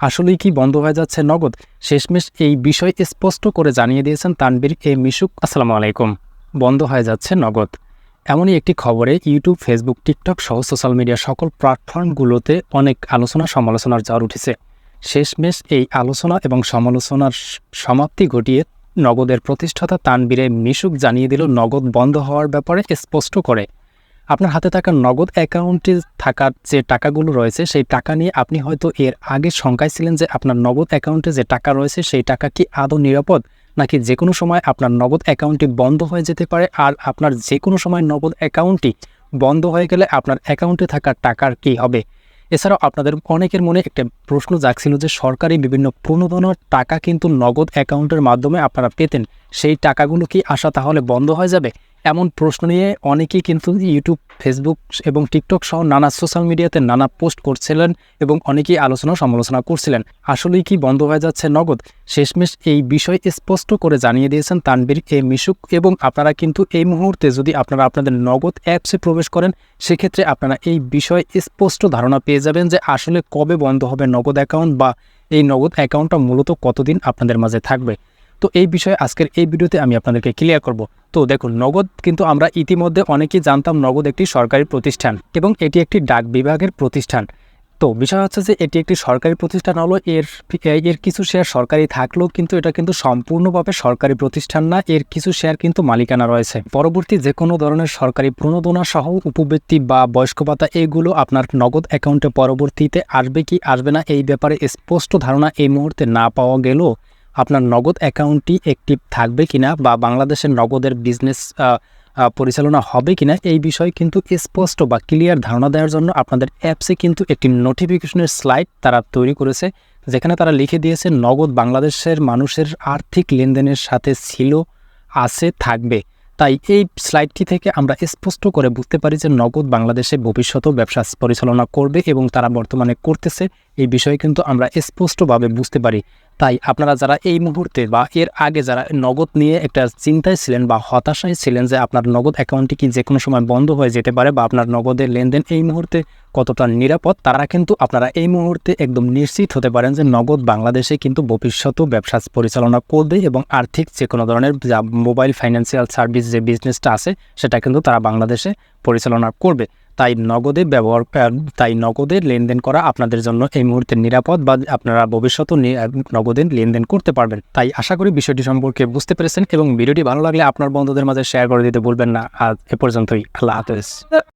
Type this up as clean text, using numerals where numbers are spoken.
আসলেই কি বন্ধ হয়ে যাচ্ছে নগদ? শেষমেশ এই বিষয় স্পষ্ট করে জানিয়ে দিয়েছেন তানভীর এ মিশুক। আসসালামু আলাইকুম। বন্ধ হয়ে যাচ্ছে নগদ। এমনই একটি খবরে ইউটিউব, ফেসবুক, টিকটক সহ সোশ্যাল মিডিয়ার সকল প্ল্যাটফর্মগুলোতে অনেক আলোচনা সমালোচনার ঝড় উঠেছে। শেষমেশ এই আলোচনা এবং সমালোচনার সমাপ্তি ঘটিয়ে নগদের প্রতিষ্ঠাতা তানভীর এ মিশুক জানিয়ে দিল নগদ বন্ধ হওয়ার ব্যাপারে স্পষ্ট করে। আপনার হাতে থাকা নগদ অ্যাকাউন্টে থাকার যে টাকাগুলো রয়েছে সেই টাকা নিয়ে আপনি হয়তো এর আগে শঙ্কায় ছিলেন যে আপনার নগদ অ্যাকাউন্টে যে টাকা রয়েছে সেই টাকা কি আদৌ নিরাপদ, নাকি যে কোনো সময় আপনার নগদ অ্যাকাউন্টটি বন্ধ হয়ে যেতে পারে। আর আপনার যে কোনো সময় নগদ অ্যাকাউন্টটি বন্ধ হয়ে গেলে আপনার অ্যাকাউন্টে থাকা টাকার কি হবে। এছাড়াও আপনাদের অনেকের মনে একটা প্রশ্ন জাগছিল যে সরকারি বিভিন্ন প্রণোদনার টাকা কিন্তু নগদ অ্যাকাউন্টের মাধ্যমে আপনারা পেতেন, সেই টাকাগুলো কি আসা তাহলে বন্ধ হয়ে যাবে? এমন প্রশ্ন নিয়ে অনেকেই কিন্তু ইউটিউব, ফেসবুক এবং টিকটক সহ নানা সোশ্যাল মিডিয়াতে নানা পোস্ট করছিলেন এবং অনেকেই আলোচনা সমালোচনা করছিলেন। আসলেই কি বন্ধ হয়ে যাচ্ছে নগদ? শেষমেশ এই বিষয় স্পষ্ট করে জানিয়ে দিয়েছেন তানভীর এ মিশুক। এবং আপনারা কিন্তু এই মুহূর্তে যদি আপনারা আপনাদের নগদ অ্যাপসে প্রবেশ করেন, সেক্ষেত্রে আপনারা এই বিষয়ে স্পষ্ট ধারণা পেয়ে যাবেন যে আসলে কবে বন্ধ হবে নগদ অ্যাকাউন্ট, বা এই নগদ অ্যাকাউন্টটা মূলত কতদিন আপনাদের মাঝে থাকবে। তো এই বিষয়ে আজকের এই ভিডিওতে আমি আপনাদেরকে ক্লিয়ার করব। তো দেখুন, নগদ কিন্তু আমরা ইতিমধ্যে অনেকেই জানতাম নগদ একটি সরকারি প্রতিষ্ঠান এবং এটি একটি ডাক বিভাগের প্রতিষ্ঠান। তো বিষয় হচ্ছে যে এটি একটি সরকারি প্রতিষ্ঠান হলো, এর কিছু শেয়ার সরকারি থাকলেও কিন্তু এটা কিন্তু সম্পূর্ণভাবে সরকারি প্রতিষ্ঠান না। এর কিছু শেয়ার কিন্তু মালিকানা রয়েছে। পরবর্তী যে কোনো ধরনের সরকারি প্রণোদনা সহ উপবৃত্তি বা বয়স্ক ভাতা এগুলো আপনার নগদ অ্যাকাউন্টে পরবর্তীতে আসবে কি আসবে না এই ব্যাপারে স্পষ্ট ধারণা এই মুহূর্তে না পাওয়া গেলেও আপনার নগদ অ্যাকাউন্টটি অ্যাক্টিভ থাকবে কিনা বা বাংলাদেশের নগদের বিজনেস পরিচালনা হবে কিনা এই বিষয়ে কিন্তু স্পষ্ট বা ক্লিয়ার ধারণা দেওয়ার জন্য আপনাদের অ্যাপসে কিন্তু একটি নোটিফিকেশনের স্লাইড তারা তৈরি করেছে, যেখানে তারা লিখে দিয়েছে নগদ বাংলাদেশের মানুষের আর্থিক লেনদেনের সাথে ছিল, আছে, থাকবে। তাই এই স্লাইডটি থেকে আমরা স্পষ্ট করে বুঝতে পারি যে নগদ বাংলাদেশে ভবিষ্যতেও ব্যবসা পরিচালনা করবে এবং তারা বর্তমানে করতেছে, এই বিষয়ে কিন্তু আমরা স্পষ্টভাবে বুঝতে পারি। তাই আপনারা যারা এই মুহূর্তে বা এর আগে যারা নগদ নিয়ে একটা চিন্তায় ছিলেন বা হতাশায় ছিলেন যে আপনার নগদ অ্যাকাউন্টটি কি যে কোনো সময় বন্ধ হয়ে যেতে পারে বা আপনার নগদের লেনদেন এই মুহূর্তে কতটা নিরাপদ, তারা কিন্তু আপনারা এই মুহূর্তে একদম নিশ্চিত হতে পারেন যে নগদ বাংলাদেশে কিন্তু ভবিষ্যতেও ব্যবসা পরিচালনা করবে এবং আর্থিক যে কোনো ধরনের যা মোবাইল ফাইন্যান্সিয়াল সার্ভিস যে বিজনেসটা আছে সেটা কিন্তু তারা বাংলাদেশে পরিচালনা করবে। তাই নগদের লেনদেন করা আপনাদের জন্য এই মুহূর্তে নিরাপদ, বা আপনারা ভবিষ্যতেও নগদের লেনদেন করতে পারবেন। তাই আশা করি বিষয়টি সম্পর্কে বুঝতে পেরেছেন এবং ভিডিওটি ভালো লাগলে আপনার বন্ধুদের মাঝে শেয়ার করে দিতে ভুলবেন না। আজ এ পর্যন্তই। আল্লাহ হাফেজ।